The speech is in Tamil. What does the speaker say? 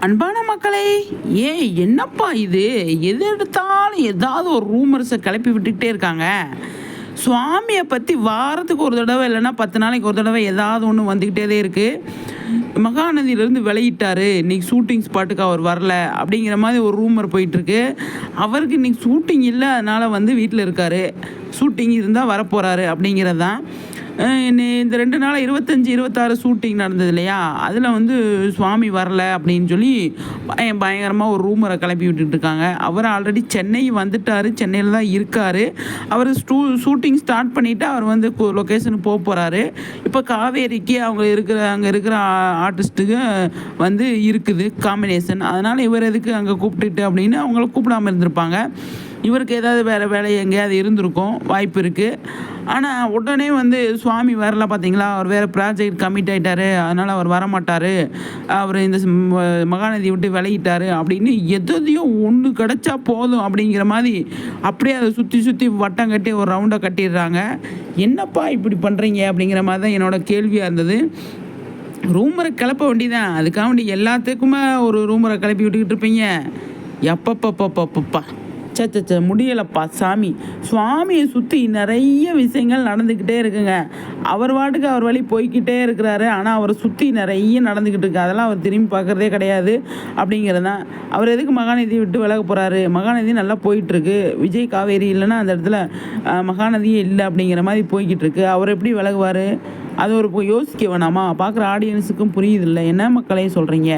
அன்பான மக்களே, என்னப்பா இது? எது எடுத்தாலும் ஏதாவது ஒரு ரூமர்ஸை கிளப்பி விட்டுக்கிட்டே இருக்காங்க. சுவாமியை பற்றி வாரத்துக்கு ஒரு தடவை இல்லைன்னா 10 நாளைக்கு ஒரு தடவை ஏதாவது ஒன்று வந்துக்கிட்டே இருக்குது. மகாநதியிலேருந்து விலகிட்டாரு, இன்னைக்கு ஷூட்டிங் ஸ்பாட்டுக்கு அவர் வரல அப்படிங்கிற மாதிரி ஒரு ரூமர் போயிட்டுருக்கு. அவருக்கு இன்னைக்கு ஷூட்டிங் இல்லை, அதனால் வீட்டில் இருக்கார். ஷூட்டிங் இருந்தால் வரப்போகிறாரு அப்படிங்கிறது தான். இந்த 2 நாள் 25, 26 ஷூட்டிங் நடந்தது இல்லையா, அதில் சுவாமி வரல அப்படின்னு சொல்லி பயங்கரமாக ஒரு ரூமரை கிளப்பி விட்டுட்டு இருக்காங்க. அவர் ஆல்ரெடி சென்னை வந்துட்டார், சென்னையில் தான் இருக்கார். அவர் ஷூட்டிங் ஸ்டார்ட் பண்ணிவிட்டு அவர் லொக்கேஷனுக்கு போகிறாரு. இப்போ காவேரிக்கு அங்கே இருக்கிற ஆர்டிஸ்ட்டுக்கு இருக்குது காம்பினேஷன். அதனால் இவர் எதுக்கு அங்கே கூப்பிட்டுட்டு அப்படின்னு அவங்கள கூப்பிடாமல் இருந்திருப்பாங்க. இவருக்கு ஏதாவது வேறு வேலை எங்கேயாவது இருந்திருக்கும், வாய்ப்பு இருக்குது. ஆனால் உடனே சுவாமி வரல பார்த்தீங்களா, அவர் வேறு ப்ராஜெக்ட் கமிட் ஆகிட்டார், அதனால் அவர் வரமாட்டார், அவர் இந்த மகாநதி விட்டு விலகிட்டார் அப்படின்னு எதையோ ஒன்று கிடச்சா போதும் அப்படிங்கிற மாதிரி அப்படியே அதை சுற்றி வட்டம் கட்டி ஒரு ரவுண்டை கட்டிடுறாங்க. என்னப்பா இப்படி பண்ணுறீங்க அப்படிங்கிற மாதிரி தான் என்னோடய கேள்வியாக இருந்தது. ரூமரை கிளப்ப வேண்டிதான், அதுக்காக வேண்டி எல்லாத்துக்குமே ஒரு ரூமரை கிளப்பி விட்டுக்கிட்டு இருப்பீங்க. எப்பப்பப்பப்பப்பா சச்ச முடியலப்பா சாமி. சுவாமியை சுற்றி நிறைய விஷயங்கள் நடந்துக்கிட்டே இருக்குங்க. அவர் வாட்டுக்கு அவர் வழி போய்கிட்டே இருக்கிறாரு, ஆனால் அவரை சுற்றி நிறைய நடந்துக்கிட்டு இருக்கு. அதெல்லாம் அவர் திரும்பி பார்க்குறதே கிடையாது அப்படிங்கிறது தான். அவர் எதுக்கு மகாநதி விட்டு விலக போகிறாரு? மகாநதி நல்லா போயிட்டுருக்கு. விஜய் காவேரி இல்லைன்னா அந்த இடத்துல மகாநதியே இல்லை அப்படிங்கிற மாதிரி போய்கிட்டு இருக்கு. அவர் எப்படி விலகுவார்? அது ஒரு யோசிக்க வேணாமா? பார்க்குற ஆடியன்ஸுக்கும் புரியுது இல்லை? என்ன மக்களையும் சொல்கிறீங்க?